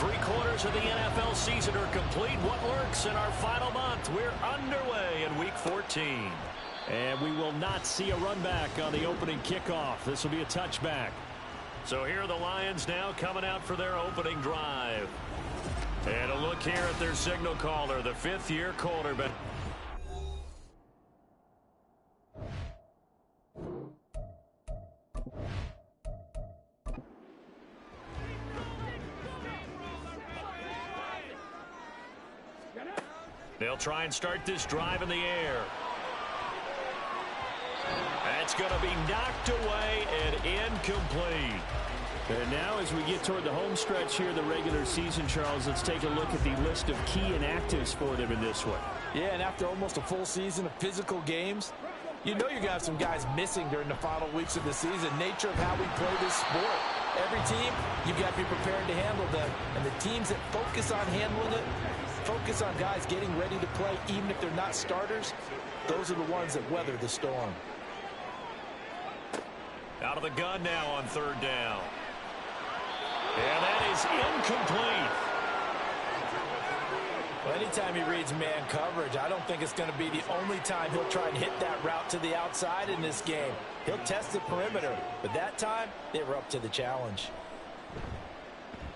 3/4 of the NFL season are complete. What works in our final month? We're underway in Week 14. And we will not see a run back on the opening kickoff. This will be a touchback. So here are the Lions now coming out for their opening drive. And a look here at their signal caller, the fifth-year quarterback. They'll try and start this drive in the air. That's going to be knocked away and incomplete. And now as we get toward the home stretch here, the regular season, Charles, let's take a look at the list of key inactives for them in this one. Yeah, and after almost a full season of physical games, you know you're going to have some guys missing during the final weeks of the season. Nature of how we play this sport. Every team, you've got to be prepared to handle them. And the teams that focus on handling it, focus on guys getting ready to play, even if they're not starters, those are the ones that weather the storm. Out of the gun now on third down. And that is incomplete. Well, anytime he reads man coverage, I don't think it's going to be the only time he'll try and hit that route to the outside in this game. He'll test the perimeter, but that time, they were up to the challenge.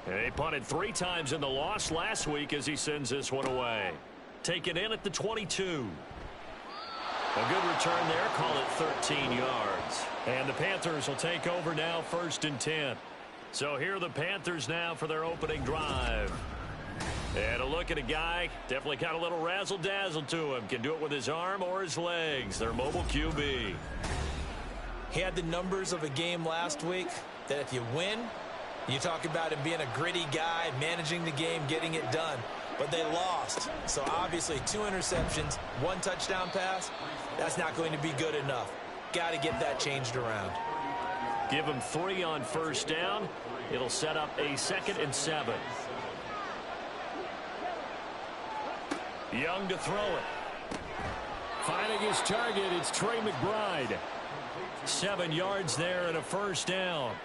They punted 3 times in the loss last week as he sends this one away. Taken in at the 22. A good return there, call it 13 yards. And the Panthers will take over now, 1st and 10. So here are the Panthers now for their opening drive. And a look at a guy, definitely got a little razzle-dazzle to him. Can do it with his arm or his legs. Their mobile QB. He had the numbers of a game last week that if you win, you talk about him being a gritty guy, managing the game, getting it done. But they lost. So obviously 2 interceptions, 1 touchdown pass, that's not going to be good enough. Got to get that changed around. Give him 3 on 1st down. It'll set up a 2nd and 7. Young to throw it. Finding his target, it's Trey McBride. 7 yards there and a 1st down.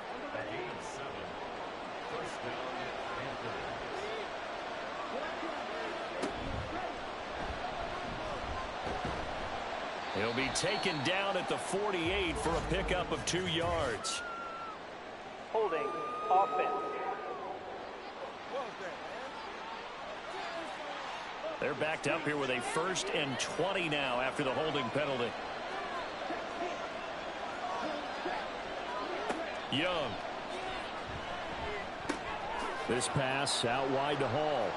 He'll be taken down at the 48 for a pickup of 2 yards. Holding offense. They're backed up here with a 1st and 20 now after the holding penalty. Young. This pass out wide to Hall.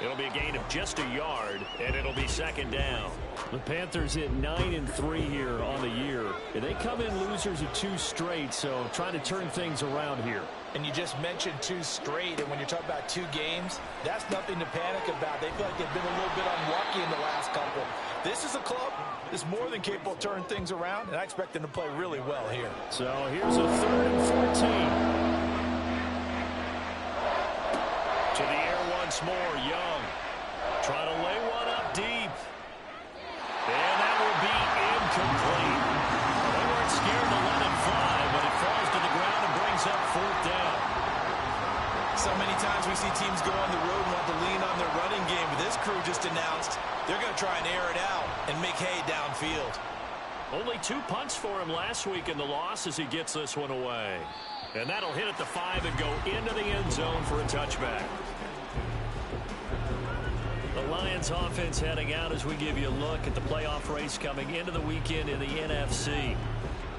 It'll be a gain of just a yard, and it'll be 2nd down. The Panthers hit 9-3 here on the year. And they come in losers of 2 straight, so trying to turn things around here. And you just mentioned 2 straight, and when you're talking about 2 games, that's nothing to panic about. They feel like they've been a little bit unlucky in the last couple. This is a club that's more than capable of turning things around, and I expect them to play really well here. So here's a 3rd and 14. To the air once more, Young. Trying to lay one up deep. And that will be incomplete. They weren't scared to let it fly, but it falls to the ground and brings up 4th down. So many times we see teams go on the road and want to lean on their running game, but this crew just announced they're going to try and air it out and make hay downfield. Only 2 punts for him last week in the loss as he gets this one away. And that'll hit at the 5 and go into the end zone for a touchback. The Lions offense heading out as we give you a look at the playoff race coming into the weekend in the NFC.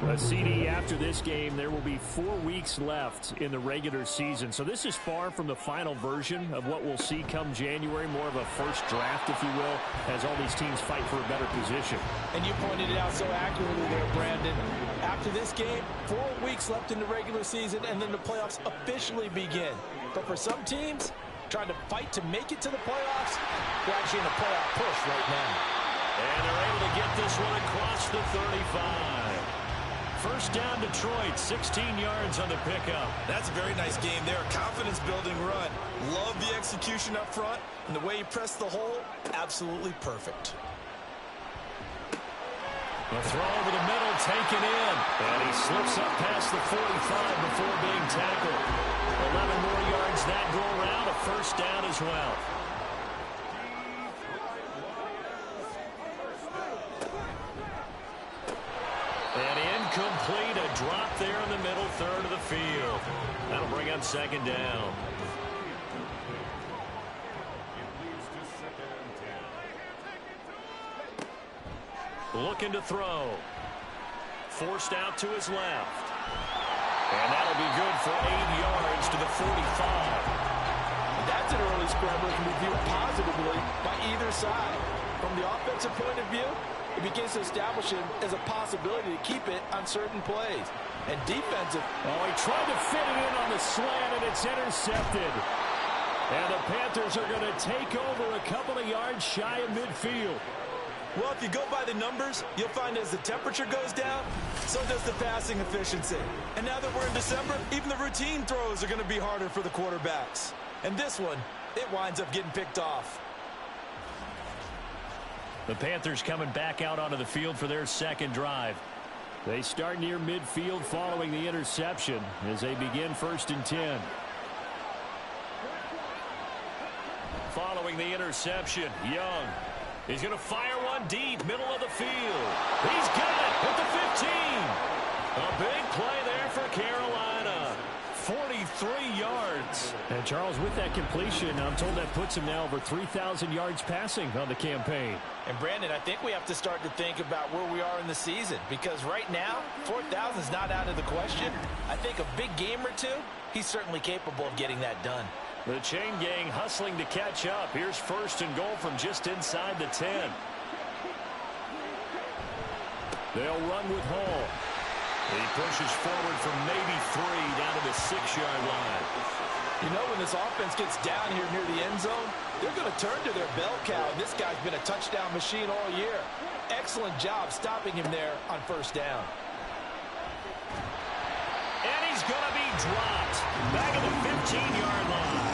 A CD after this game, there will be 4 weeks left in the regular season. So this is far from the final version of what we'll see come January, more of a first draft, if you will, as all these teams fight for a better position. And you pointed it out so accurately there, Brandon. After this game, 4 weeks left in the regular season, and then the playoffs officially begin. But for some teams, trying to fight to make it to the playoffs, they're actually in a playoff push right now. And they're able to get this one across the 35. 1st down, Detroit, 16 yards on the pickup. That's a very nice game there. Confidence-building run. Love the execution up front, and the way he pressed the hole, absolutely perfect. The throw over the middle, taken in. And he slips up past the 45 before being tackled. 11 more yards that go around, a first down as well. And incomplete, a drop there in the middle third of the field. That'll bring up second down. Looking to throw. Forced out to his left. And that'll be good for 8 yards to the 45. That's an early scramble that can be viewed positively by either side. From the offensive point of view, it begins to establish him as a possibility to keep it on certain plays. And defensive. Oh, he tried to fit it in on the slant, and it's intercepted. And the Panthers are going to take over a couple of yards shy of midfield. Well, if you go by the numbers, you'll find as the temperature goes down, so does the passing efficiency. And now that we're in December, even the routine throws are going to be harder for the quarterbacks. And this one, it winds up getting picked off. The Panthers coming back out onto the field for their second drive. They start near midfield following the interception as they begin 1st and 10. Following the interception, Young. He's going to fire one deep, middle of the field. He's got it at the 15. A big play there for Carolina. 43 yards. And Charles, with that completion, I'm told that puts him now over 3,000 yards passing on the campaign. And Brandon, I think we have to start to think about where we are in the season, because right now, 4,000 is not out of the question. I think a big game or two, he's certainly capable of getting that done. The chain gang hustling to catch up. Here's 1st and goal from just inside the 10. They'll run with Hall. He pushes forward from maybe 3 down to the 6-yard line. You know, when this offense gets down here near the end zone, they're going to turn to their bell cow. And this guy's been a touchdown machine all year. Excellent job stopping him there on 1st down. And he's going to be dropped. Back at the 15-yard line.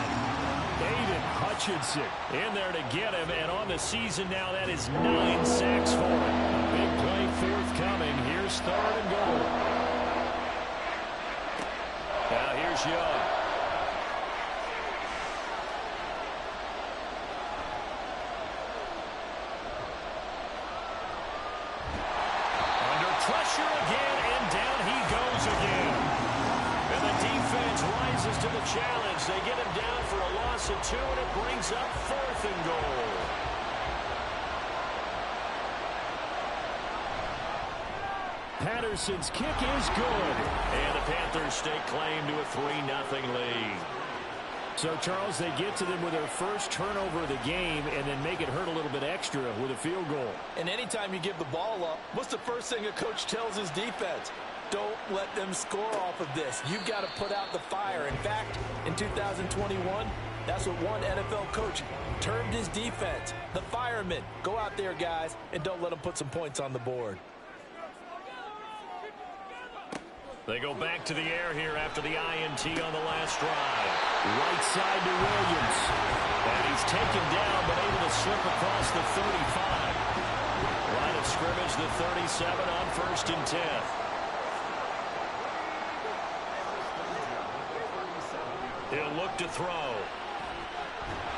Aiden Hutchinson In there to get him, and on the season now, that is 9 sacks for him. A big play forthcoming. Here's 3rd and goal. Now here's Young. Under pressure again, and down he goes again. And the defense rises to the challenge. They get him down for a loss of 2, and it brings up 4th and goal. Patterson's kick is good. And the Panthers stake claim to a 3-0 lead. So, Charles, they get to them with their first turnover of the game and then make it hurt a little bit extra with a field goal. And anytime you give the ball up, what's the first thing a coach tells his defense? Don't let them score off of this. You've got to put out the fire. In fact, in 2021, that's what one NFL coach termed his defense. The firemen. Go out there, guys, and don't let them put some points on the board. They go back to the air here after the INT on the last drive. Right side to Williams. And he's taken down, but able to slip across the 35. Line of scrimmage, the 37 on 1st and 10. He'll look to throw.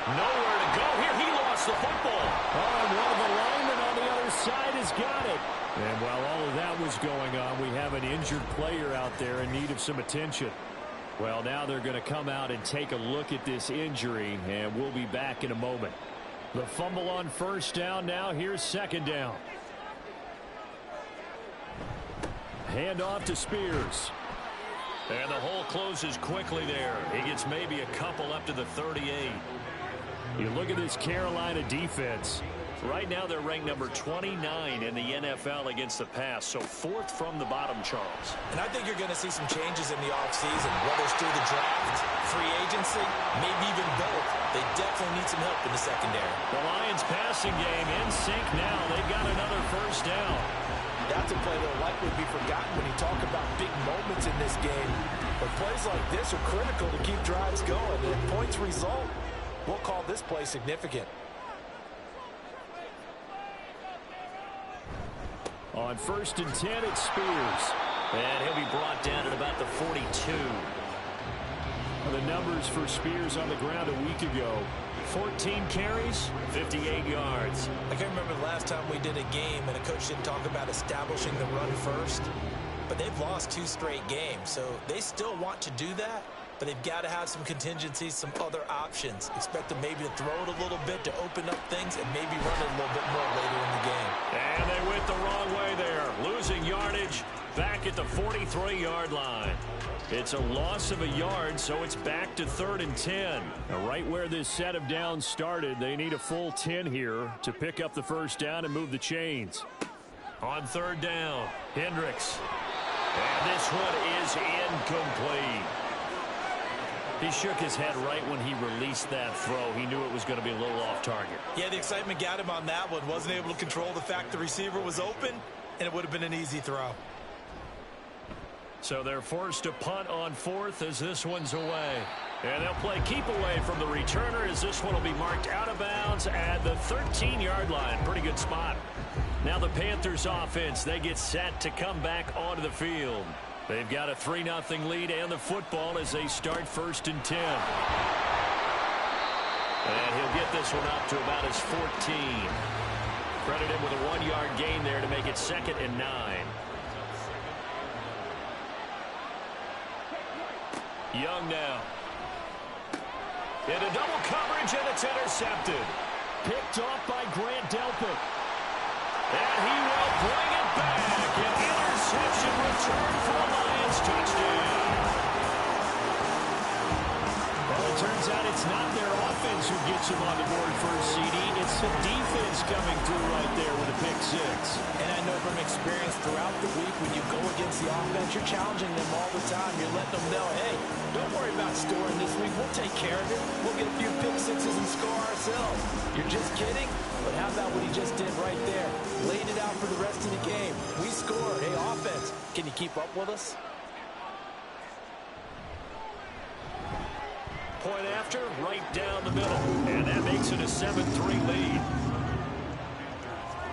Nowhere to go here. He lost the football. Oh, and one of the linemen on the other side has got it. And while all of that was going on, we have an injured player out there in need of some attention. Well, now they're going to come out and take a look at this injury, and we'll be back in a moment. The fumble on 1st down. Now here's 2nd down. Hand off to Spears. And the hole closes quickly there. He gets maybe a couple up to the 38. You look at this Carolina defense. Right now they're ranked number 29 in the NFL against the pass, so 4th from the bottom, Charles. And I think you're going to see some changes in the offseason, whether it's through the draft, free agency, maybe even both. They definitely need some help in the secondary. The Lions passing game in sync now. They've got another 1st down. That's a play that will likely be forgotten when you talk about big moments in this game. But plays like this are critical to keep drives going. And if points result, we'll call this play significant. On 1st and 10, it's Spears. And he'll be brought down at about the 42. The numbers for Spears on the ground a week ago. 14 carries, 58 yards. I can remember the last time we did a game and a coach didn't talk about establishing the run first. But they've lost 2 straight games, so they still want to do that. But they've got to have some contingencies, some other options. Expect them maybe to throw it a little bit to open up things and maybe run it a little bit more later in the game. And they went the wrong way there. Losing yardage back at the 43-yard line. It's a loss of a yard, so it's back to 3rd and 10. Now, right where this set of downs started, they need a full 10 here to pick up the first down and move the chains. On 3rd down, Hendricks. And this one is incomplete. He shook his head right when he released that throw. He knew it was going to be a little off target. Yeah, the excitement got him on that one. Wasn't able to control the fact the receiver was open, and it would have been an easy throw. So they're forced to punt on 4th as this one's away. And they'll play keep away from the returner as this one will be marked out of bounds at the 13-yard line. Pretty good spot. Now the Panthers offense, they get set to come back onto the field. They've got a 3-0 lead and the football as they start 1st and 10. And he'll get this one up to about his 14. Credit him with a 1-yard gain there to make it 2nd and 9. Young now. Into double coverage, and it's intercepted. Picked off by Grant Delpit. And he will bring it back. An interception return for the Lions. Touchdown. Well, it turns out it's not their offense who gets them on the board first, CD. It's the defense coming through right there with a pick 6. And I know from experience throughout the week, when you go against the offense, you're challenging them all the time. You're letting them know, hey, don't worry about scoring this week. We'll take care of it. We'll get a few pick 6s and score ourselves. You're just kidding? But how about what he just did right there? Laid it out for the rest of the game. We scored. Hey, offense, can you keep up with us? Point after, right down the middle. And that makes it a 7-3 lead.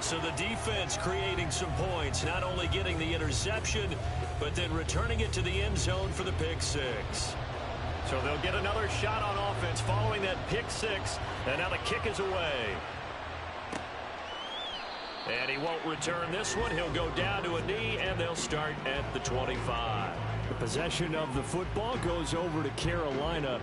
So the defense creating some points, not only getting the interception, but then returning it to the end zone for the pick 6. So they'll get another shot on offense following that pick 6. And now the kick is away. And he won't return this one. He'll go down to a knee, and they'll start at the 25. The possession of the football goes over to Carolina.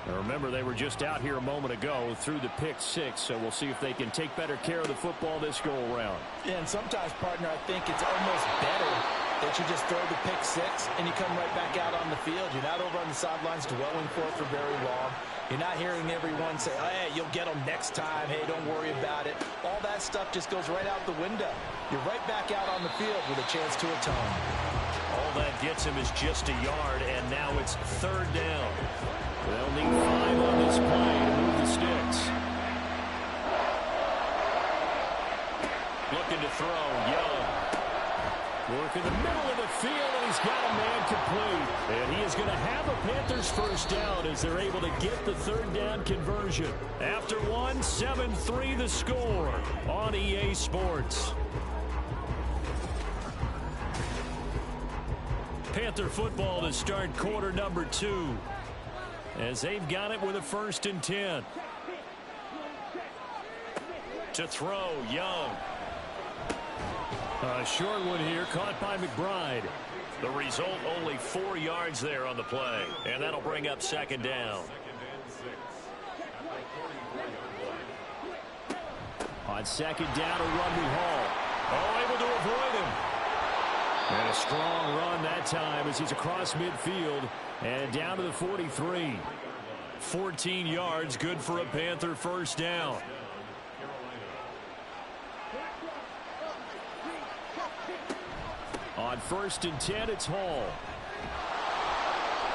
Now remember, they were just out here a moment ago through the pick 6, so we'll see if they can take better care of the football this go-around. Yeah, and sometimes, partner, I think it's almost better that you just throw the pick 6 and you come right back out on the field. You're not over on the sidelines dwelling for it for very long. You're not hearing everyone say, oh, hey, you'll get them next time. Hey, don't worry about it. All that stuff just goes right out the window. You're right back out on the field with a chance to atone. All that gets him is just a yard, and now it's 3rd down. They'll need 5 on this play to move the sticks. Looking to throw, Young. Work in the middle of the field, and he's got a man complete. And he is going to have a Panthers first down as they're able to get the 3rd down conversion. After one, 7-3 the score on EA Sports. Panther football to start quarter number 2. As they've got it with a 1st and 10. To throw, Young. A short one here, caught by McBride. The result, only 4 yards there on the play. And that'll bring up 2nd down. On 2nd down, a run we haul. Oh, able to avoid him. And a strong run that time as he's across midfield and down to the 43. 14 yards, good for a Panther first down. On 1st and 10, it's Hall.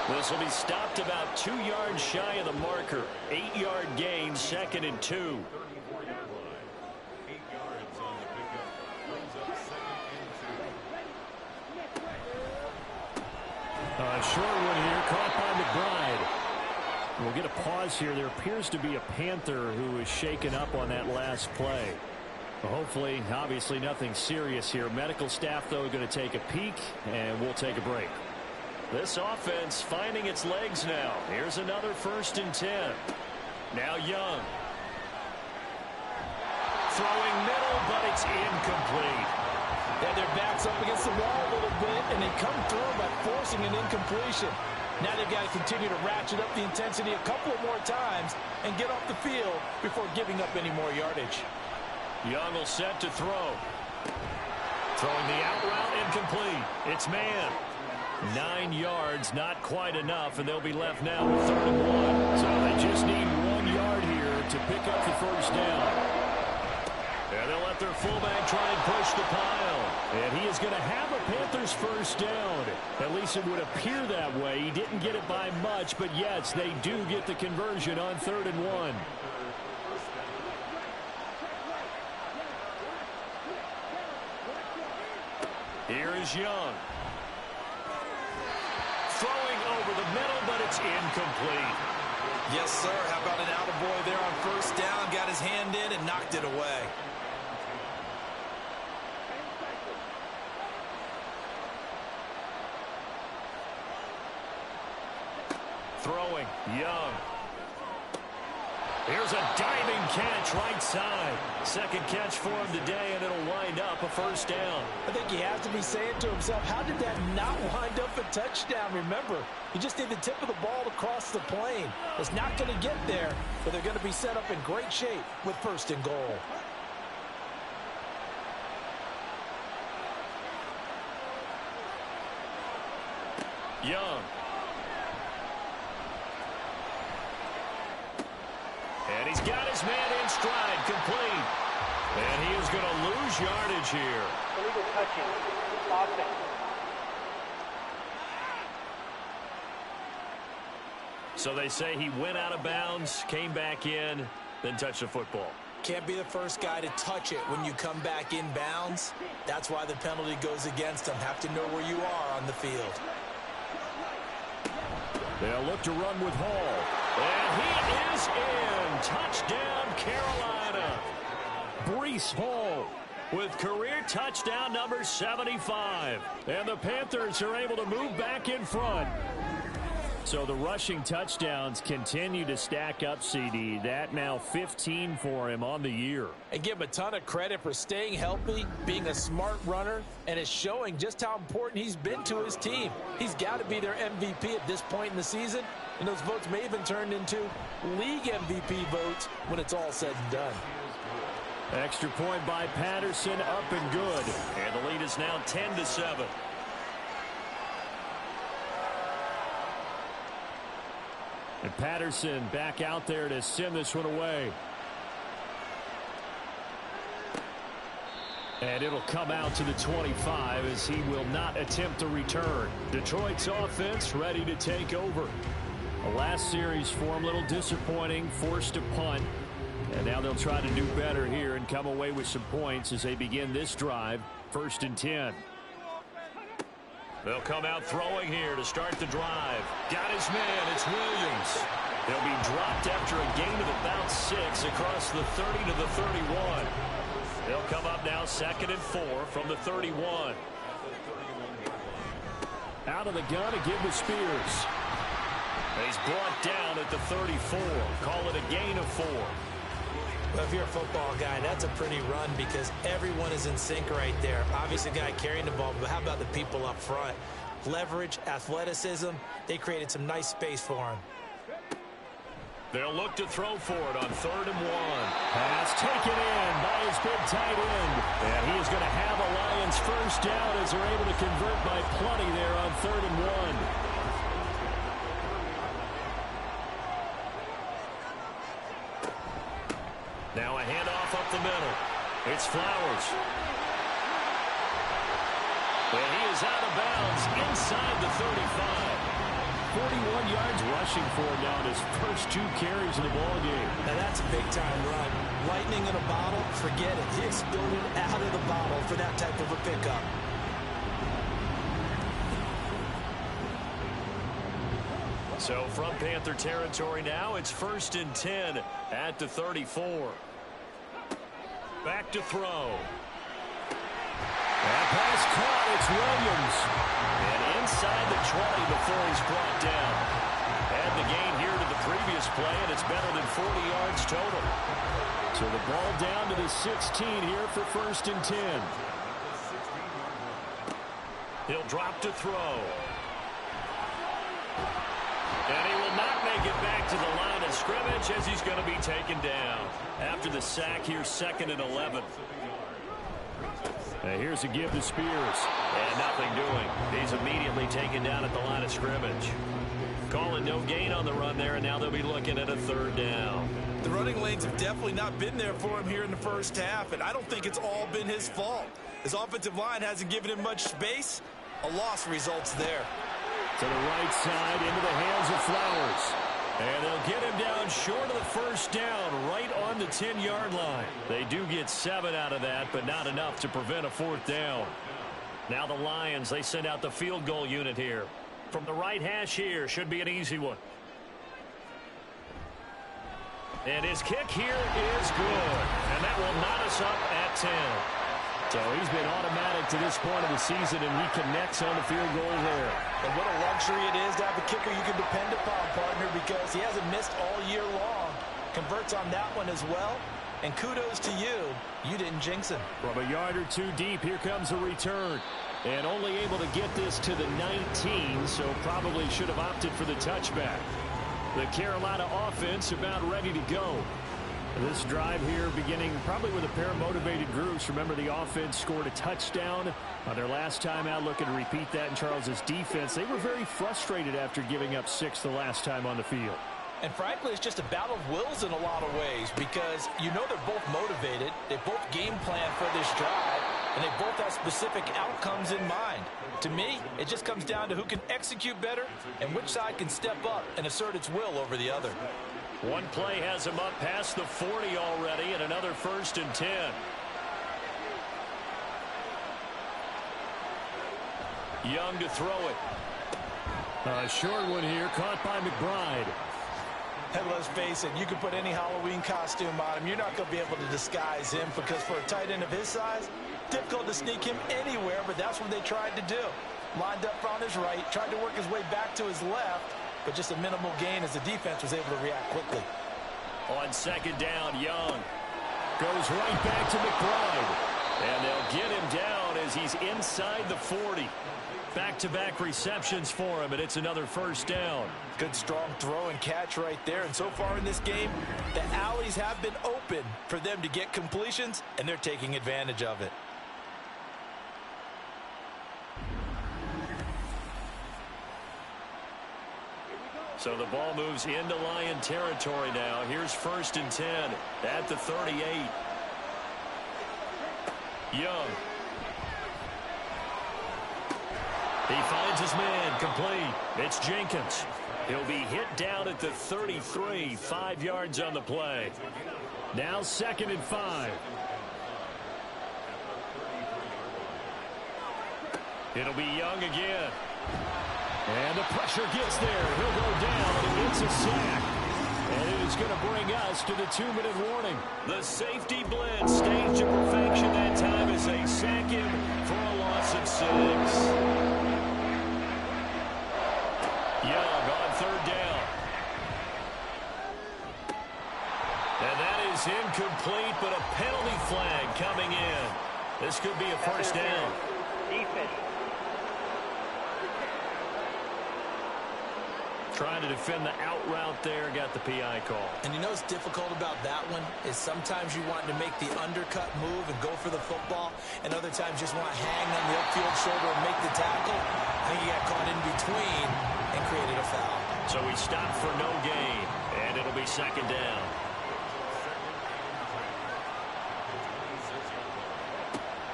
This will be stopped about 2 yards shy of the marker. 8-yard gain, 2nd and 2. A short one here, caught by McBride. We'll get a pause here. There appears to be a Panther who is shaken up on that last play. Hopefully, obviously, nothing serious here. Medical staff, though, going to take a peek, and we'll take a break. This offense finding its legs now. Here's another 1st and 10. Now Young. Throwing middle, but it's incomplete. Yeah, their back's up against the wall a little bit, and they come through by forcing an incompletion. Now they've got to continue to ratchet up the intensity a couple of more times and get off the field before giving up any more yardage. Young will set to throw. Throwing the out route, incomplete. It's man. 9 yards, not quite enough, and they'll be left now with 3rd and 1. So they just need 1 yard here to pick up the 1st down. And they'll let their fullback try and push the pile. And he is going to have a Panthers 1st down. At least it would appear that way. He didn't get it by much, but yes, they do get the conversion on 3rd and 1. Here is Young. Throwing over the middle, but it's incomplete. Yes, sir. How about an attaboy there on 1st down? Got his hand in and knocked it away. Throwing, Young. Here's a diving catch right side. 2nd catch for him today, and it'll wind up a 1st down. I think he has to be saying to himself, how did that not wind up a touchdown? Remember, you just need the tip of the ball to cross the plane. It's not going to get there, but they're going to be set up in great shape with 1st and goal. Young. And he's got his man in stride, complete. And he is going to lose yardage here. Illegal touching. Offense. So they say he went out of bounds, came back in, then touched the football. Can't be the first guy to touch it when you come back in bounds. That's why the penalty goes against him. Have to know where you are on the field. They'll look to run with Hall. And he is in. Touchdown, Carolina. Breece Hall With career touchdown number 75. And the Panthers are able to move back in front. So the rushing touchdowns continue to stack up, CD. That now 15 for him on the year. And give him a ton of credit for staying healthy, being a smart runner, and is showing just how important he's been to his team. He's got to be their MVP at this point in the season, and those votes may even turn into league MVP votes when it's all said and done. Extra point by Patterson, up and good. And the lead is now 10-7. And Patterson back out there to send this one away. And it'll come out to the 25 as he will not attempt to return. Detroit's offense ready to take over. The last series for him, a little disappointing, forced to punt. And now they'll try to do better here and come away with some points as they begin this drive. 1st and 10. They'll come out throwing here to start the drive. Got his man. It's Williams. He'll be dropped after a gain of about 6 across the 30 to the 31. They'll come up now 2nd and 4 from the 31. Out of the gun again with Spears. He's brought down at the 34. Call it a gain of 4. Well, if you're a football guy, that's a pretty run because everyone is in sync right there. Obviously, the guy carrying the ball, but how about the people up front? Leverage, athleticism, they created some nice space for him. They'll look to throw for it on 3rd and 1. Pass taken in by his big tight end. And he is going to have a Lions 1st down as they're able to convert by plenty there on 3rd and 1. Now a handoff up the middle. It's Flowers. And he is out of bounds inside the 35. 41 yards rushing for him now in his first 2 carries of the ball game. Now that's a big-time run. Lightning in a bottle, forget it. He exploded out of the bottle for that type of a pickup. So from Panther territory now, it's 1st and 10 at the 34. Back to throw. That pass caught. It's Williams. And inside the 20 before he's brought down. Add the gain here to the previous play, and it's better than 40 yards total. So the ball down to the 16 here for 1st and 10. He'll drop to throw. And he will not make it back to the line of scrimmage as he's going to be taken down. After the sack here, 2nd and 11. Now here's a give to Spears. And nothing doing. He's immediately taken down at the line of scrimmage. Calling no gain on the run there, and now they'll be looking at a 3rd down. The running lanes have definitely not been there for him here in the first half, and I don't think it's all been his fault. His offensive line hasn't given him much space. A loss results there. To the right side, into the hands of Flowers. And they'll get him down short of the 1st down, right on the 10-yard line. They do get 7 out of that, but not enough to prevent a 4th down. Now the Lions, they send out the field goal unit here. From the right hash here, should be an easy one. And his kick here is good. And that will knot us up at 10. So he's been automatic to this point of the season, and he connects on the field goal there. And what a luxury it is to have a kicker you can depend upon, partner, because he hasn't missed all year long. Converts on that one as well. And kudos to you. You didn't jinx him. From a yard or 2 deep, here comes a return. And only able to get this to the 19, so probably should have opted for the touchback. The Carolina offense about ready to go. This drive here beginning probably with a pair of motivated groups. Remember, the offense scored a touchdown on their last time out. Looking to repeat that in Charles's defense. They were very frustrated after giving up 6 the last time on the field. And frankly, it's just a battle of wills in a lot of ways, because you know they're both motivated. They both game plan for this drive, and they both have specific outcomes in mind. To me, it just comes down to who can execute better and which side can step up and assert its will over the other. One play has him up past the 40 already, and another 1st and 10. Young to throw it. A short one here, caught by McBride. And let's face it, you can put any Halloween costume on him. You're not going to be able to disguise him, because for a tight end of his size, difficult to sneak him anywhere, but that's what they tried to do. Lined up on his right, tried to work his way back to his left, but just a minimal gain as the defense was able to react quickly. On 2nd down, Young goes right back to McBride. And they'll get him down as he's inside the 40. Back-to-back receptions for him, and it's another 1st down. Good strong throw and catch right there. And so far in this game, the alleys have been open for them to get completions, and they're taking advantage of it. So the ball moves into Lion territory now. Here's 1st and 10 at the 38. Young. He finds his man, complete. It's Jenkins. He'll be hit down at the 33, 5 yards on the play. Now 2nd and 5. It'll be Young again. And the pressure gets there. He'll go down, and it's a sack. And it is going to bring us to the 2-minute warning. The safety blitz staged to perfection that time as they sack him for a loss of 6. Young on 3rd down. And that is incomplete, but a penalty flag coming in. This could be a 1st down. Defense. Trying to defend the out route there, got the PI call. And you know what's difficult about that one is sometimes you want to make the undercut move and go for the football, and other times you just want to hang on the upfield shoulder and make the tackle. I think he got caught in between and created a foul. So he stopped for no gain, and it'll be 2nd down.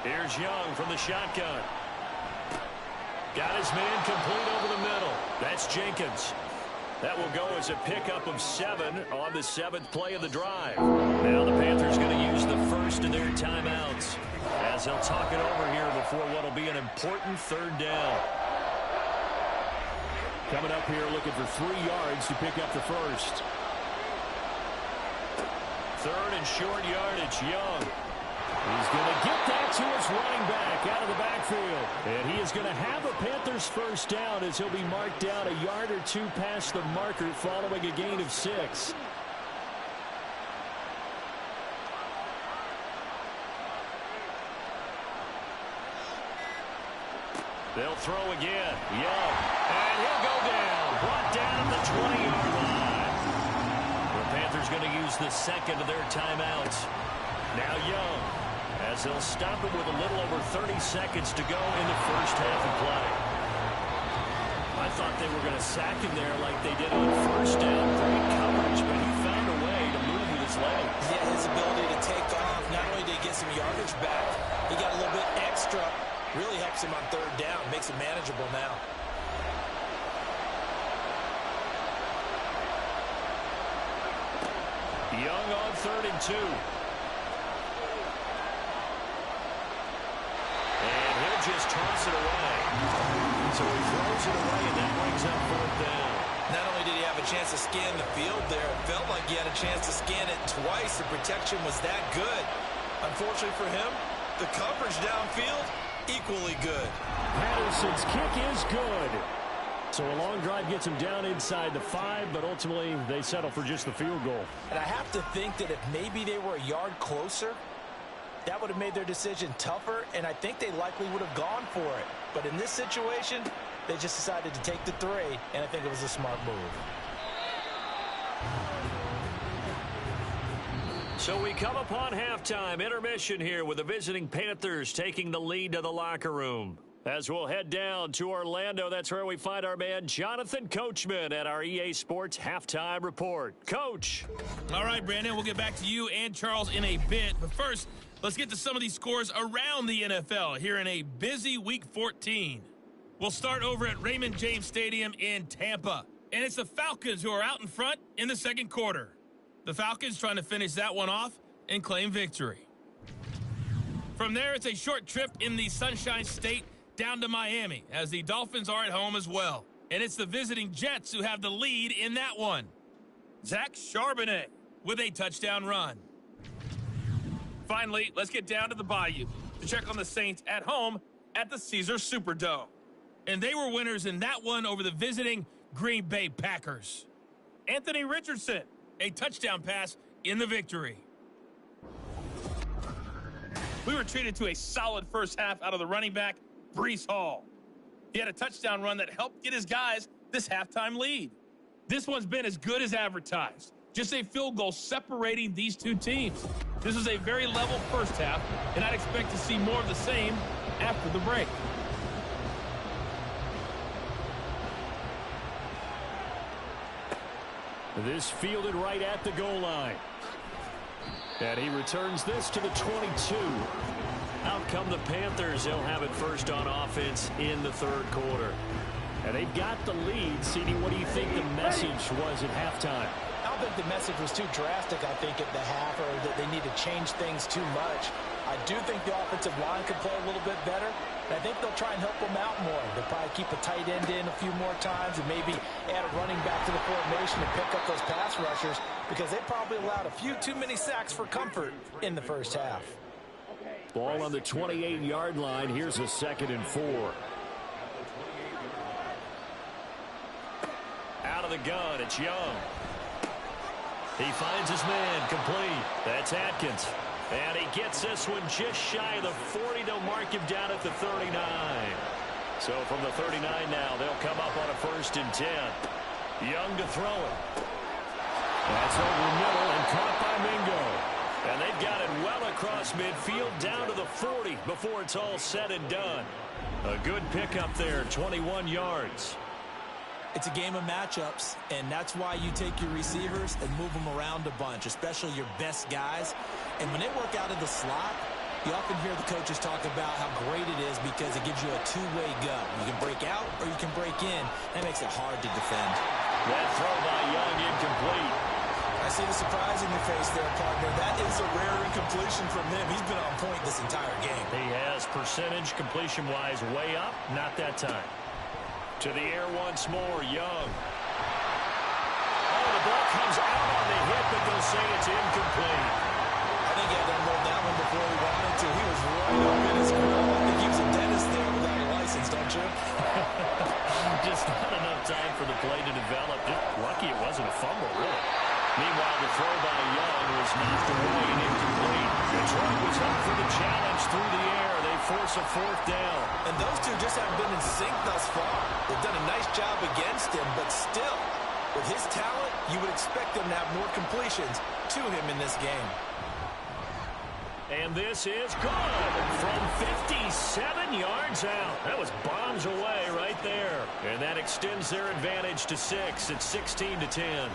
Here's Young from the shotgun. Got his man complete over the middle. That's Jenkins. That will go as a pickup of 7 on the 7th play of the drive. Now the Panthers going to use the first of their timeouts as they'll talk it over here before what will be an important 3rd down. Coming up here looking for 3 yards to pick up the first. 3rd and short yardage. Young. He's going to get that to his running back out of the backfield. And he is going to have a Panthers first down as he'll be marked down a yard or two past the marker following a gain of 6. They'll throw again. Young. And he'll go down. Brought down at the 20-yard line. The Panthers going to use the second of their timeouts. Now Young, as they'll stop him with a little over 30 seconds to go in the first half of play. I thought they were going to sack him there like they did on first down. Great coverage, but he found a way to move with his legs. Yeah, his ability to take off, not only did he get some yardage back, he got a little bit extra. Really helps him on third down, makes it manageable now. Young on 3rd and 2. And he'll just toss it away. So he throws it away, and that brings up 4th down. Not only did he have a chance to scan the field there, it felt like he had a chance to scan it twice. The protection was that good. Unfortunately for him, the coverage downfield, equally good. Patterson's kick is good. So a long drive gets him down inside the 5, but ultimately they settle for just the field goal. And I have to think that if maybe they were a yard closer, that would have made their decision tougher, and I think they likely would have gone for it. But in this situation, they just decided to take the 3, and I think it was a smart move. So we come upon halftime intermission here with the visiting Panthers taking the lead to the locker room. As we'll head down to Orlando, that's where we find our man Jonathan Coachman at our EA Sports Halftime Report. Coach. All right, Brandon, we'll get back to you and Charles in a bit. But first, let's get to some of these scores around the NFL here in a busy Week 14. We'll start over at Raymond James Stadium in Tampa. And it's the Falcons who are out in front in the second quarter. The Falcons trying to finish that one off and claim victory. From there, it's a short trip in the Sunshine State down to Miami, as the Dolphins are at home as well. And it's the visiting Jets who have the lead in that one. Zach Charbonnet with a touchdown run. Finally, let's get down to the Bayou to check on the Saints at home at the Caesars Superdome. And they were winners in that one over the visiting Green Bay Packers. Anthony Richardson, a touchdown pass in the victory. We were treated to a solid first half out of the running back, Breece Hall. He had a touchdown run that helped get his guys this halftime lead. This one's been as good as advertised. Just a field goal separating these two teams. This was a very level first half, and I'd expect to see more of the same after the break. This fielded right at the goal line. And he returns this to the 22. Out come the Panthers. They'll have it first on offense in the third quarter. And they've got the lead. CD, what do you think the message was at halftime? I don't think the message was too drastic, I think, at the half, or that they need to change things too much. I do think the offensive line could play a little bit better. And I think they'll try and help them out more. They'll probably keep a tight end in a few more times and maybe add a running back to the formation and pick up those pass rushers, because they probably allowed a few too many sacks for comfort in the first half. Ball on the 28-yard line. Here's a 2nd and 4. Out of the gun, it's Young. He finds his man, complete. That's Atkins. And he gets this one just shy of the 40. They'll mark him down at the 39. So from the 39 now, they'll come up on a 1st and 10. Young to throw it. That's over the middle and caught by Mingo. And they've got it well across midfield down to the 40 before it's all said and done. A good pickup there, 21 yards. It's a game of matchups, and that's why you take your receivers and move them around a bunch, especially your best guys. And when they work out of the slot, you often hear the coaches talk about how great it is because it gives you a two-way go. You can break out or you can break in. That makes it hard to defend. That throw by Young incomplete. I see the surprise in your face there, partner. That is a rare incompletion from him. He's been on point this entire game. He has percentage completion-wise way up. Not that time. To the air once more, Young. Oh, the ball comes out on the hit, but they'll say it's incomplete. I think he had to unload that one before he wanted to. He was right up in his grill. I think he was a dentist there without a license, don't you? Just not enough time for the play to develop. Just lucky it wasn't a fumble, really. Meanwhile, the throw by Young was knocked away and incomplete. Detroit was up for the challenge through the air. They force a fourth down. And those two just haven't been in sync thus far. They've done a nice job against him, but still, with his talent, you would expect them to have more completions to him in this game. And this is good from 57 yards out. That was bombs away right there. And that extends their advantage to 6. It's 16-10.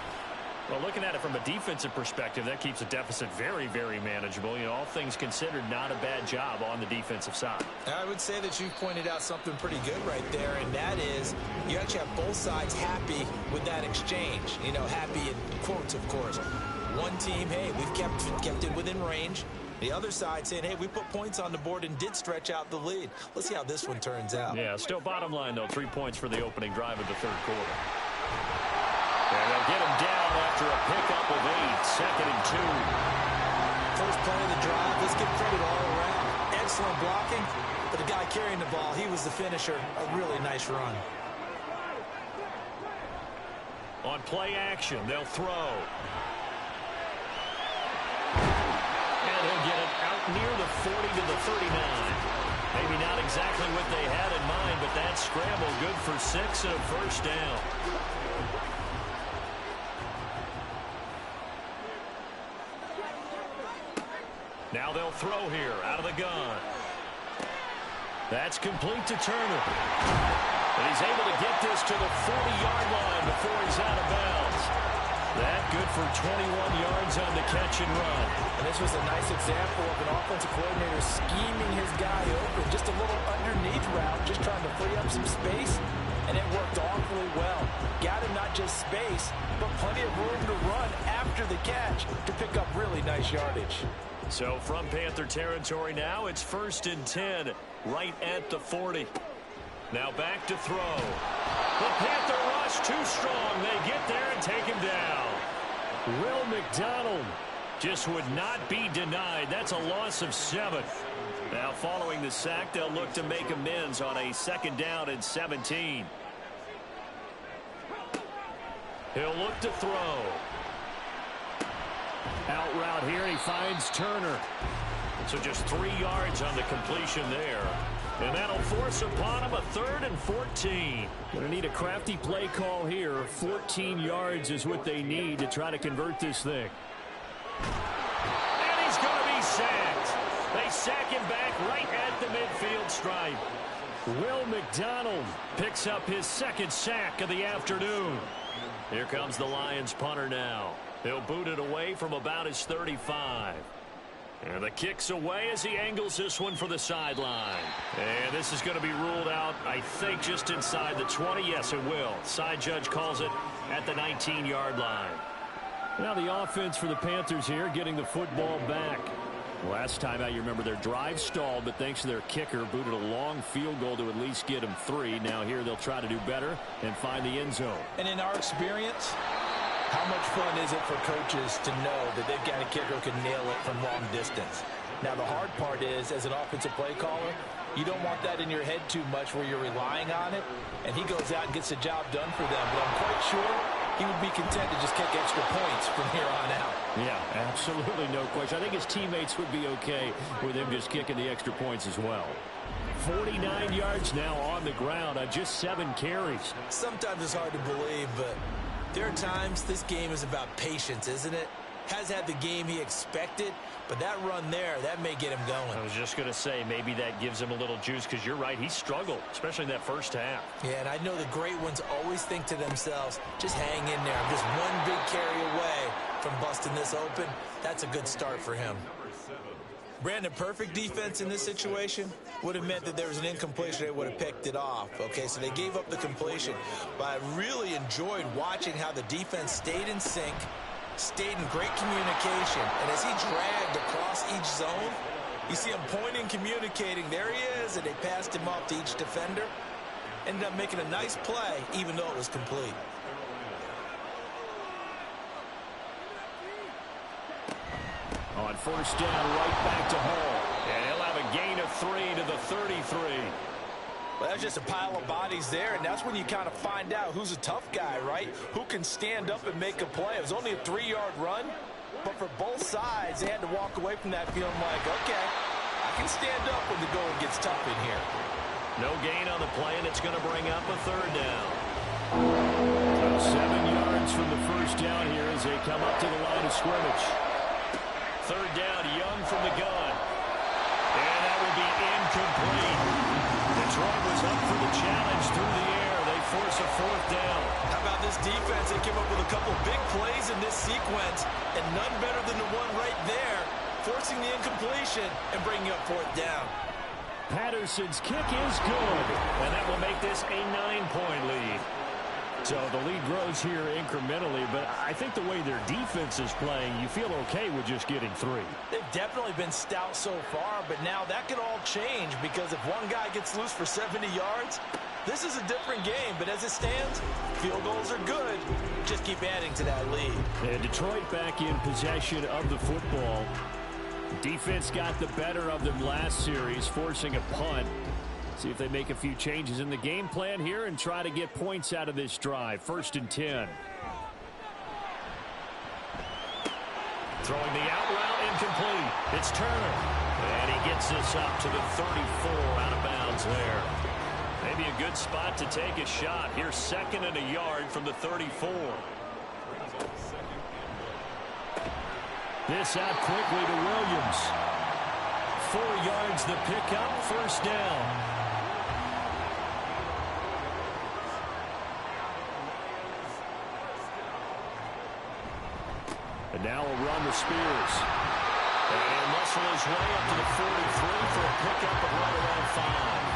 Well, looking at it from a defensive perspective, that keeps the deficit very, very manageable. You know, all things considered, not a bad job on the defensive side. I would say that you pointed out something pretty good right there, and that is you actually have both sides happy with that exchange. You know, happy in quotes, of course. One team, hey, we've kept it within range. The other side saying, hey, we put points on the board and did stretch out the lead. Let's see how this one turns out. Yeah, still bottom line, though, 3 points for the opening drive of the third quarter. And they'll get him down after a pickup of 8, 2nd and 2. First play of the drive, let's give credit all around. Excellent blocking, but the guy carrying the ball, he was the finisher. A really nice run. On play action, they'll throw. And he'll get it out near the 40 to the 39. Maybe not exactly what they had in mind, but that scramble good for 6 and a first down. Now they'll throw here out of the gun. That's complete to Turner. And he's able to get this to the 40-yard line before he's out of bounds. That good for 21 yards on the catch and run. And this was a nice example of an offensive coordinator scheming his guy open. Just a little underneath route, just trying to free up some space. And it worked awfully well. Got him not just space, but plenty of room to run after the catch to pick up really nice yardage. So from Panther territory now, it's 1st and 10, right at the 40. Now back to throw. The Panther rush too strong. They get there and take him down. Will McDonald just would not be denied. That's a loss of 7. Now following the sack, they'll look to make amends on a 2nd down and 17. He'll look to throw. Out route here, and he finds Turner. So just 3 yards on the completion there. And that'll force upon him a 3rd and 14. Going to need a crafty play call here. 14 yards is what they need to try to convert this thing. And he's going to be sacked. They sack him back right at the midfield stripe. Will McDonald picks up his 2nd sack of the afternoon. Here comes the Lions punter now. He'll boot it away from about his 35. And the kick's away as he angles this one for the sideline. And this is going to be ruled out, I think, just inside the 20. Yes, it will. Side judge calls it at the 19-yard line. Now the offense for the Panthers here getting the football back. Last time out, you remember their drive stalled, but thanks to their kicker, booted a long field goal to at least get them 3. Now here they'll try to do better and find the end zone. And in our experience, how much fun is it for coaches to know that they've got a kicker who can nail it from long distance? Now, the hard part is, as an offensive play caller, you don't want that in your head too much where you're relying on it, and he goes out and gets the job done for them. But I'm quite sure he would be content to just kick extra points from here on out. Yeah, absolutely no question. I think his teammates would be okay with him just kicking the extra points as well. 49 yards now on the ground on just 7 carries. Sometimes it's hard to believe, but there are times this game is about patience, isn't it? Has had the game he expected, but that run there, that may get him going. I was just going to say, maybe that gives him a little juice, because you're right, he struggled, especially in that first half. Yeah, and I know the great ones always think to themselves, just hang in there. I'm just one big carry away from busting this open. That's a good start for him. Brandon, perfect defense in this situation would have meant that there was an incompletion. They would have picked it off. Okay, so they gave up the completion. But I really enjoyed watching how the defense stayed in sync, stayed in great communication. And as he dragged across each zone, you see him pointing, communicating. There he is, and they passed him off to each defender. Ended up making a nice play, even though it was complete. On first down right back to Hall. And he'll have a gain of 3 to the 33. Well, that's just a pile of bodies there, and that's when you kind of find out who's a tough guy, right? Who can stand up and make a play. It was only a 3-yard run, but for both sides, they had to walk away from that feeling like, okay, I can stand up when the going gets tough in here. No gain on the play, and it's going to bring up a third down. So 7 yards from the first down here as they come up to the line of scrimmage. Third down, Young from the gun. And that will be incomplete. Detroit was up for the challenge through the air. They force a fourth down. How about this defense? They came up with a couple big plays in this sequence, and none better than the one right there, forcing the incompletion and bringing up fourth down. Patterson's kick is good. And that will make this a 9-point lead. So the lead grows here incrementally, but I think the way their defense is playing, you feel okay with just getting 3. They've definitely been stout so far, but now that could all change because if one guy gets loose for 70 yards, this is a different game. But as it stands, field goals are good. Just keep adding to that lead. And Detroit back in possession of the football. Defense got the better of them last series, forcing a punt. See if they make a few changes in the game plan here and try to get points out of this drive. 1st and 10. Throwing the out route, incomplete. It's Turner. And he gets this up to the 34, out of bounds there. Maybe a good spot to take a shot. Here's 2nd and a yard from the 34. This out quickly to Williams. 4 yards the pickup, 1st down. And now a run to Spears. And he'll muscle his way up to the 43 for a pickup of right around 5.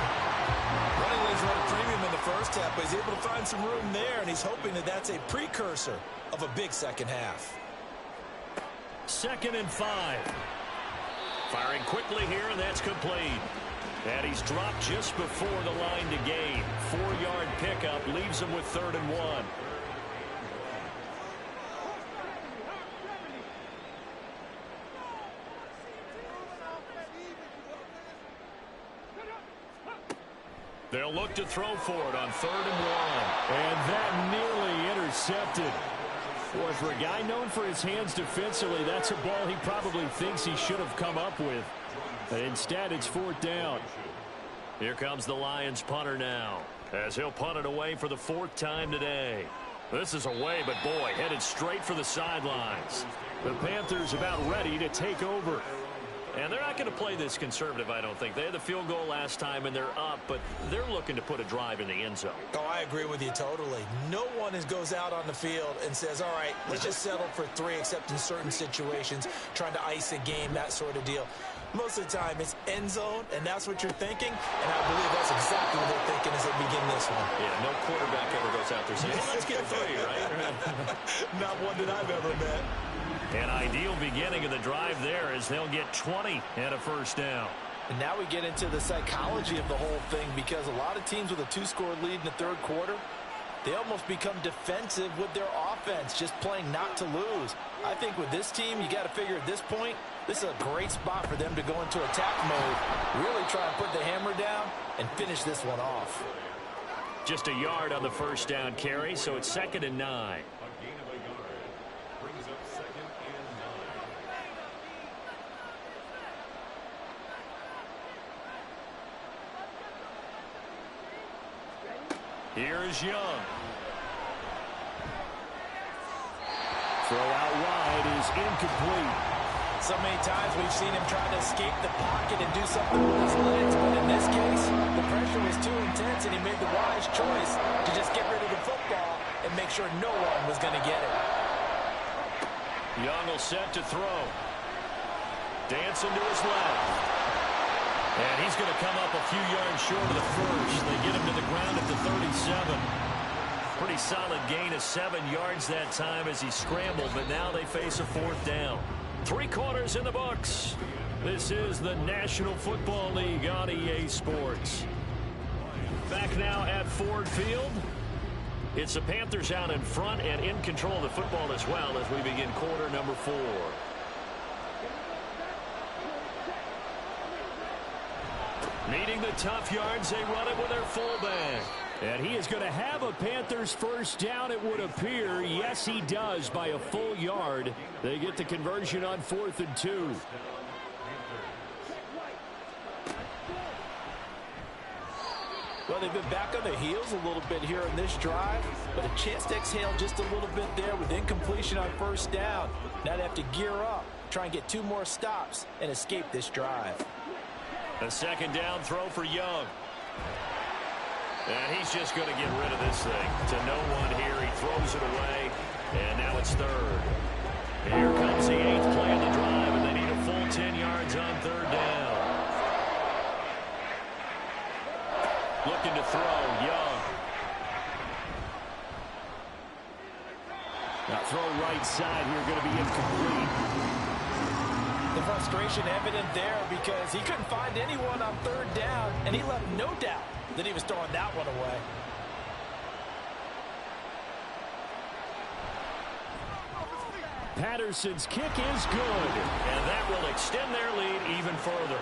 Running lanes run a premium in the first half, but he's able to find some room there, and he's hoping that that's a precursor of a big second half. 2nd and 5. Firing quickly here, and that's complete. And he's dropped just before the line to gain. 4-yard pickup leaves him with 3rd and 1. They'll look to throw for it on 3rd and 1. And that nearly intercepted. Boy, for a guy known for his hands defensively, that's a ball he probably thinks he should have come up with. But instead, it's 4th down. Here comes the Lions punter now, as he'll punt it away for the 4th time today. This is away, but boy, headed straight for the sidelines. The Panthers about ready to take over. And they're not going to play this conservative, I don't think. They had the field goal last time, and they're up, but they're looking to put a drive in the end zone. Oh, I agree with you totally. No one goes out on the field and says, all right, let's just settle for 3, except in certain situations, trying to ice a game, that sort of deal. Most of the time, it's end zone, and that's what you're thinking, and I believe that's exactly what they're thinking as they begin this one. Yeah, no quarterback ever goes out there saying, hey, let's get 3, right? Not one that I've ever met. An ideal beginning of the drive there as they'll get 20 and a 1st down. And now we get into the psychology of the whole thing, because a lot of teams with a 2-score lead in the 3rd quarter, they almost become defensive with their offense, just playing not to lose. I think with this team, you got to figure at this point, this is a great spot for them to go into attack mode, really try and put the hammer down and finish this one off. Just a yard on the 1st down carry, so it's 2nd and 9. Here's Young. Throw out wide is incomplete. So many times we've seen him trying to escape the pocket and do something with his legs, but in this case, the pressure was too intense and he made the wise choice to just get rid of the football and make sure no one was going to get it. Young will set to throw. Dancing to his left. And he's going to come up a few yards short of the first. They get him to the ground at the 37. Pretty solid gain of 7 yards that time as he scrambled, but now they face a 4th down. 3 quarters in the books. This is the National Football League on EA Sports. Back now at Ford Field. It's the Panthers out in front and in control of the football as well as we begin quarter number 4. Needing the tough yards, they run it with their fullback. And he is going to have a Panthers first down, it would appear. Yes, he does, by a full yard. They get the conversion on 4th and 2. Well, they've been back on their heels a little bit here in this drive, but a chance to exhale just a little bit there with incompletion on first down. Now they have to gear up, try and get 2 more stops, and escape this drive. A second down throw for Young. And he's just going to get rid of this thing. To no one here. He throws it away, and now it's 3rd. Here comes the 8th play of the drive, and they need a full 10 yards on 3rd down. Looking to throw, Young. Now throw right side here, going to be incomplete. The frustration evident there because he couldn't find anyone on 3rd down, and he left no doubt that he was throwing that one away. Patterson's kick is good. And that will extend their lead even further.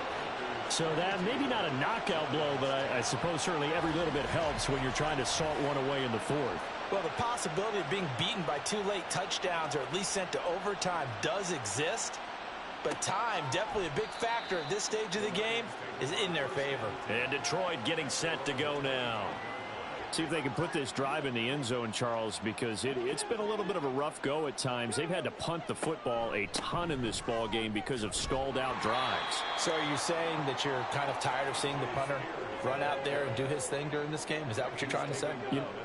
So that maybe not a knockout blow, but I suppose certainly every little bit helps when you're trying to salt one away in the 4th. Well, the possibility of being beaten by 2 late touchdowns or at least sent to overtime does exist. But time, definitely a big factor at this stage of the game, is in their favor. And Detroit getting set to go now. See if they can put this drive in the end zone, Charles, because it's been a little bit of a rough go at times. They've had to punt the football a ton in this ball game because of stalled-out drives. So are you saying that you're kind of tired of seeing the punter run out there and do his thing during this game? Is that what you're trying to say?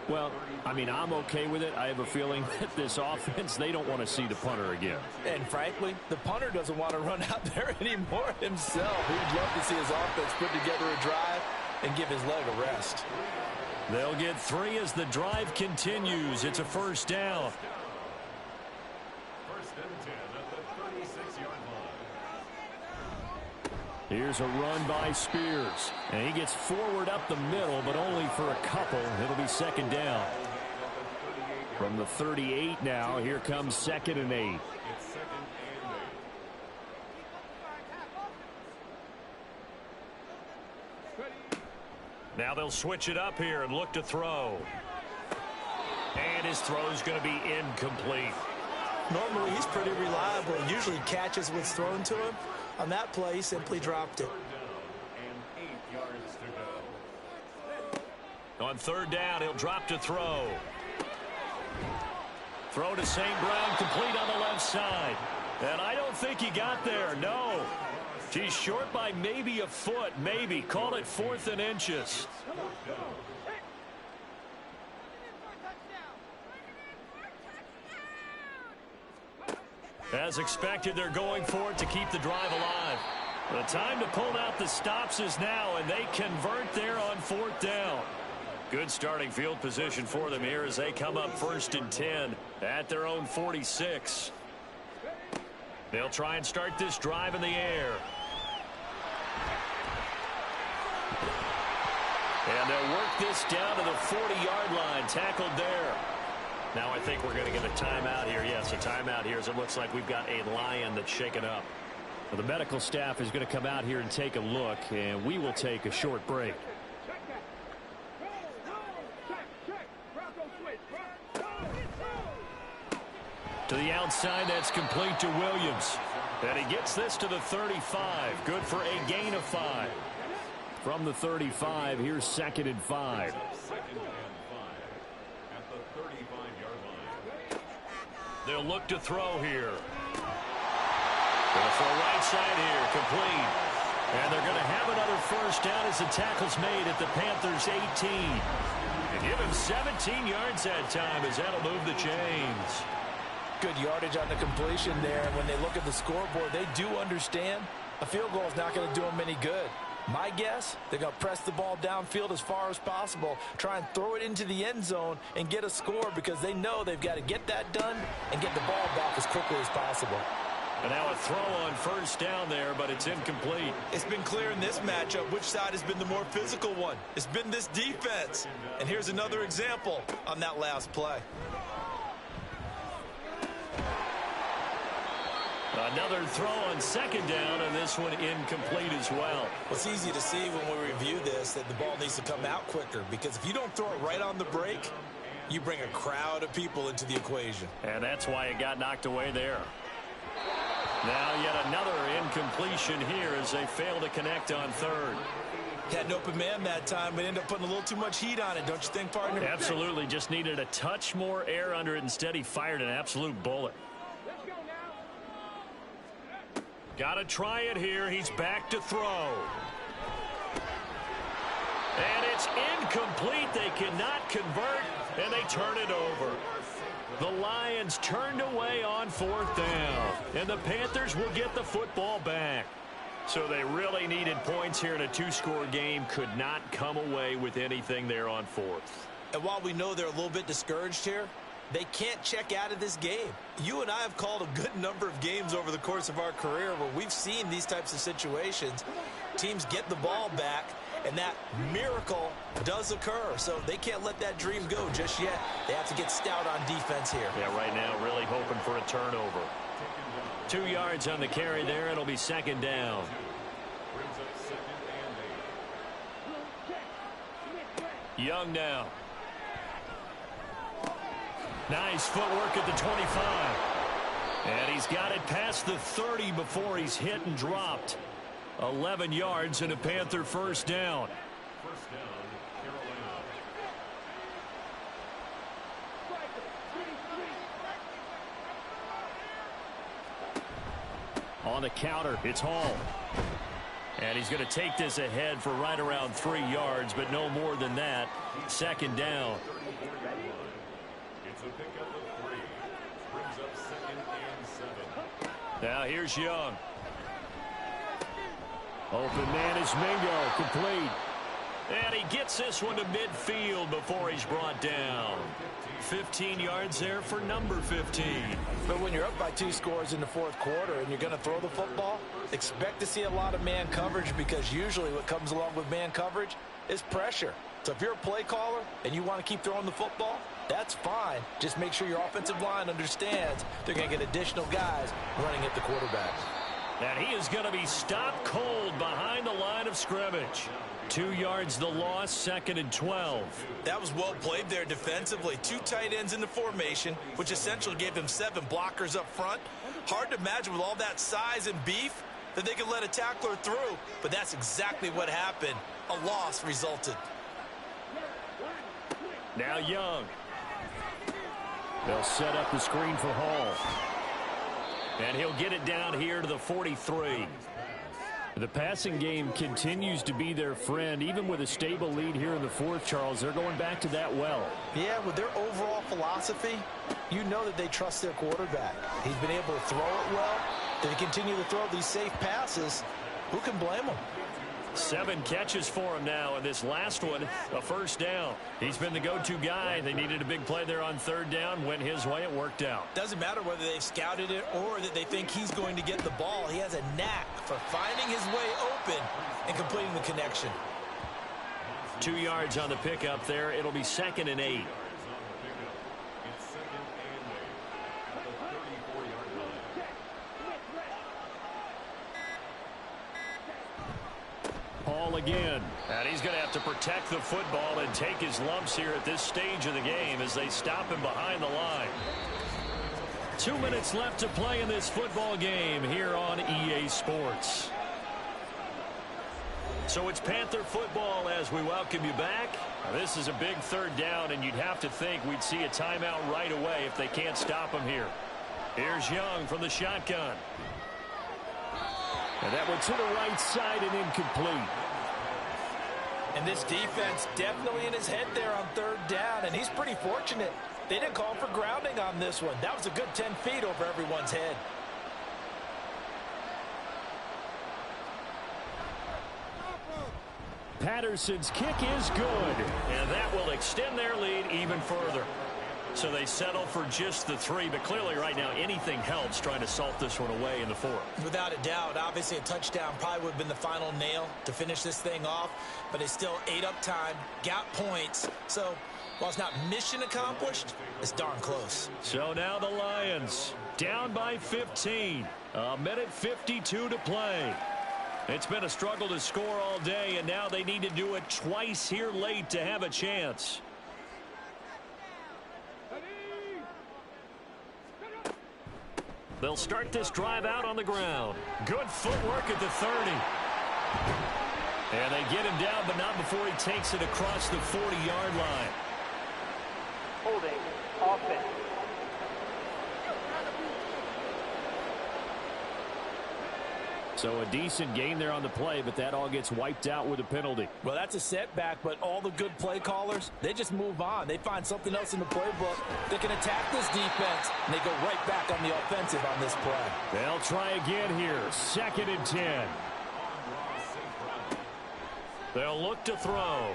Well, I mean, I'm okay with it. I have a feeling that this offense, they don't want to see the punter again. And frankly, the punter doesn't want to run out there anymore himself. He'd love to see his offense put together a drive and give his leg a rest. They'll get 3 as the drive continues. It's a first down. Here's a run by Spears. And he gets forward up the middle, but only for a couple. It'll be 2nd down. From the 38 now, here comes 2nd and 8. Now they'll switch it up here and look to throw. And his throw's going to be incomplete. Normally, he's pretty reliable. Usually catches what's thrown to him. On that play, he simply dropped it. On 3rd down, he'll drop to throw. Throw to St. Brown, complete on the left side. And I don't think he got there, no. He's short by maybe a foot, maybe. Call it 4th and inches. As expected, they're going for it to keep the drive alive. The time to pull out the stops is now, and they convert there on 4th down. Good starting field position for them here as they come up 1st and 10 at their own 46. They'll try and start this drive in the air. And they'll work this down to the 40-yard line, tackled there. Now I think we're going to get a timeout here. Yes, a timeout here as it looks like we've got a lion that's shaken up. Well, the medical staff is going to come out here and take a look, and we will take a short break. To the outside, that's complete to Williams. And he gets this to the 35. Good for a gain of 5. From the 35, here's 2nd and 5. They'll look to throw here. They'll throw right side here, complete. And they're going to have another first down as the tackle's made at the Panthers' 18. And give him 17 yards that time as that'll move the chains. Good yardage on the completion there. When they look at the scoreboard, they do understand a field goal is not going to do them any good. My guess, they're going to press the ball downfield as far as possible, try and throw it into the end zone and get a score because they know they've got to get that done and get the ball back as quickly as possible. And now a throw on first down there, but it's incomplete. It's been clear in this matchup which side has been the more physical one. It's been this defense. And here's another example on that last play. Another throw on second down, and this one incomplete as well. Well, it's easy to see when we review this that the ball needs to come out quicker, because if you don't throw it right on the break, you bring a crowd of people into the equation. And that's why it got knocked away there. Now yet another incompletion here as they fail to connect on third. Had an open man that time, but ended up putting a little too much heat on it, don't you think, partner? Absolutely. Just needed a touch more air under it. Instead, he fired an absolute bullet. Got to try it here. He's back to throw. And it's incomplete. They cannot convert, and they turn it over. The Lions turned away on fourth down, and the Panthers will get the football back. So they really needed points here in a two-score game. Could not come away with anything there on fourth. And while we know they're a little bit discouraged here, they can't check out of this game. You and I have called a good number of games over the course of our career where we've seen these types of situations. Teams get the ball back, and that miracle does occur. So they can't let that dream go just yet. They have to get stout on defense here. Yeah, right now really hoping for a turnover. 2 yards on the carry there. It'll be second down. Young now. Nice footwork at the 25. And he's got it past the 30 before he's hit and dropped. 11 yards and a Panther first down. On the counter, it's Hall. And he's going to take this ahead for right around 3 yards, but no more than that. Second down. Now here's Young. Open man is Mingo, complete. And he gets this one to midfield before he's brought down. 15 yards there for number 15. But when you're up by 2 scores in the fourth quarter and you're going to throw the football, expect to see a lot of man coverage, because usually what comes along with man coverage is pressure. So if you're a play caller and you want to keep throwing the football, that's fine. Just make sure your offensive line understands they're going to get additional guys running at the quarterback. And he is going to be stopped cold behind the line of scrimmage. 2 yards the loss, second and 12. That was well played there defensively. 2 tight ends in the formation, which essentially gave them 7 blockers up front. Hard to imagine with all that size and beef that they could let a tackler through, but that's exactly what happened. A loss resulted. Now Young. They'll set up the screen for Hall. And he'll get it down here to the 43. The passing game continues to be their friend. Even with a stable lead here in the fourth, Charles, they're going back to that well. Yeah, with their overall philosophy, you know that they trust their quarterback. He's been able to throw it well. They continue to throw these safe passes. Who can blame them? 7 catches for him now, and this last one, a first down. He's been the go-to guy. They needed a big play there on third down. Went his way, it worked out. Doesn't matter whether they've scouted it or that they think he's going to get the ball. He has a knack for finding his way open and completing the connection. 2 yards on the pickup there. It'll be second and 8. Hall again. And he's going to have to protect the football and take his lumps here at this stage of the game as they stop him behind the line. 2 minutes left to play in this football game here on EA Sports. So it's Panther football as we welcome you back. Now, this is a big third down, and you'd have to think we'd see a timeout right away if they can't stop him here. Here's Young from the shotgun. And that one to the right side and incomplete. And this defense definitely in his head there on third down, and he's pretty fortunate. They didn't call for grounding on this one. That was a good 10 feet over everyone's head. Patterson's kick is good. And that will extend their lead even further. So they settle for just the 3, but clearly right now anything helps trying to salt this one away in the 4th. Without a doubt, obviously a touchdown probably would have been the final nail to finish this thing off, but they still ate up time, got points. So While it's not mission accomplished, it's darn close. So now the Lions down by 15. A minute 52 to play. It's been a struggle to score all day, and now they need to do it twice here late to have a chance. They'll start this drive out on the ground. Good footwork at the 30. And they get him down, but not before he takes it across the 40-yard line. Holding, offense. So a decent gain there on the play, but that all gets wiped out with a penalty. Well, that's a setback, but all the good play callers, they just move on. They find something else in the playbook. They can attack this defense, and they go right back on the offensive on this play. They'll try again here. 2nd and 10. They'll look to throw.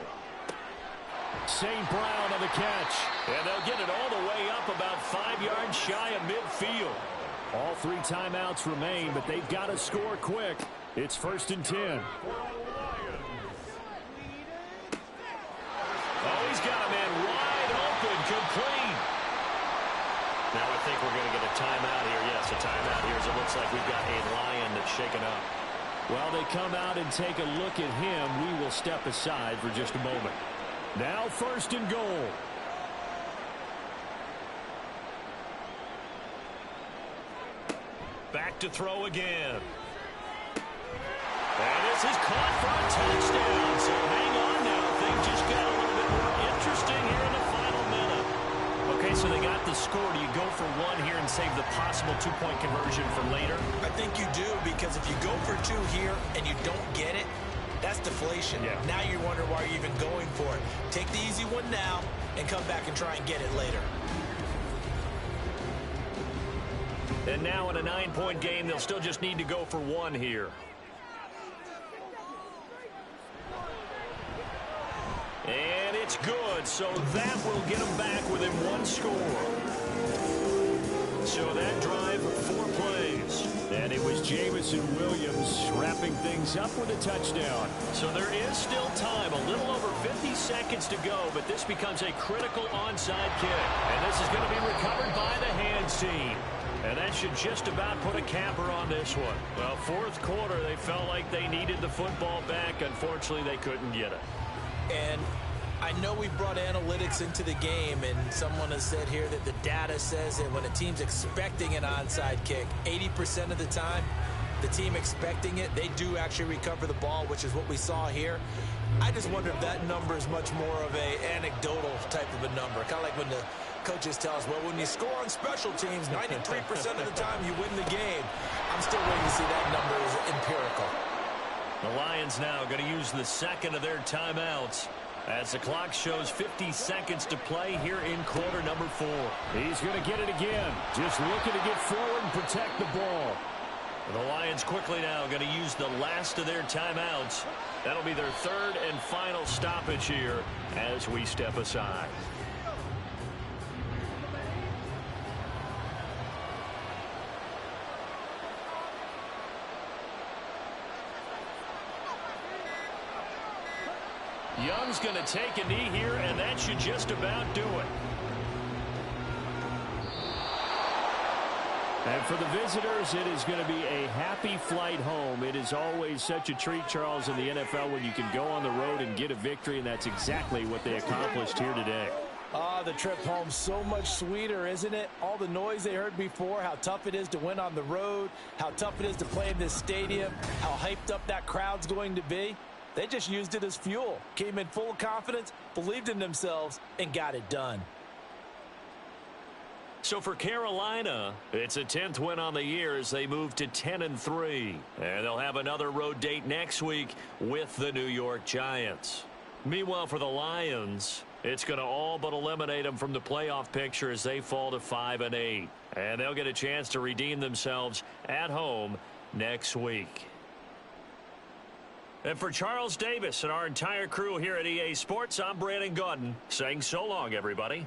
St. Brown on the catch. And they'll get it all the way up about 5 yards shy of midfield. All 3 timeouts remain, but they've got to score quick. It's 1st and 10. Oh, he's got a man wide open, complete. Now I think we're going to get a timeout here. Yes, a timeout here as it looks like we've got a Lion that's shaken up. While they come out and take a look at him, we will step aside for just a moment. Now 1st and goal. Back to throw again. And this is caught for a touchdown. So hang on now. Things just got a little bit more interesting here in the final minute. Okay, so they got the score. Do you go for one here and save the possible 2-point conversion for later? I think you do, because if you go for 2 here and you don't get it, that's deflation. Yeah. Now you wonder why you're even going for it. Take the easy one now and come back and try and get it later. And now in a 9-point game, they'll still just need to go for 1 here. And it's good, so that will get them back within 1 score. So that drive, 4 plays. And it was Jamison Williams wrapping things up with a touchdown. So there is still time, a little over 50 seconds to go, but this becomes a critical onside kick. And this is going to be recovered by the hands team. And that should just about put a capper on this one. Well, 4th quarter, they felt like they needed the football back. Unfortunately, they couldn't get it. And I know we brought analytics into the game, and someone has said here that the data says that when a team's expecting an onside kick, 80% of the time, the team expecting it, they do actually recover the ball, which is what we saw here. I just wonder if that number is much more of a anecdotal type of a number. Kind of like when the coaches tell us, well, when you score on special teams, 93% of the time you win the game. I'm still waiting to see that number is empirical. The Lions now going to use the 2nd of their timeouts as the clock shows 50 seconds to play here in quarter number 4. He's going to get it again. Just looking to get forward and protect the ball. The Lions quickly now going to use the last of their timeouts. That'll be their 3rd and final stoppage here as we step aside. Young's going to take a knee here, and that should just about do it. And for the visitors, it is going to be a happy flight home. It is always such a treat, Charles, in the NFL when you can go on the road and get a victory, and that's exactly what they accomplished here today. The trip home so much sweeter, isn't it? All the noise they heard before, how tough it is to win on the road, how tough it is to play in this stadium, how hyped up that crowd's going to be. They just used it as fuel, came in full of confidence, believed in themselves, and got it done. So for Carolina, it's a 10th win on the year as they move to 10-3. And they'll have another road date next week with the New York Giants. Meanwhile, for the Lions, it's going to all but eliminate them from the playoff picture as they fall to 5-8. And they'll get a chance to redeem themselves at home next week. And for Charles Davis and our entire crew here at EA Sports, I'm Brandon Gaudin saying so long, everybody.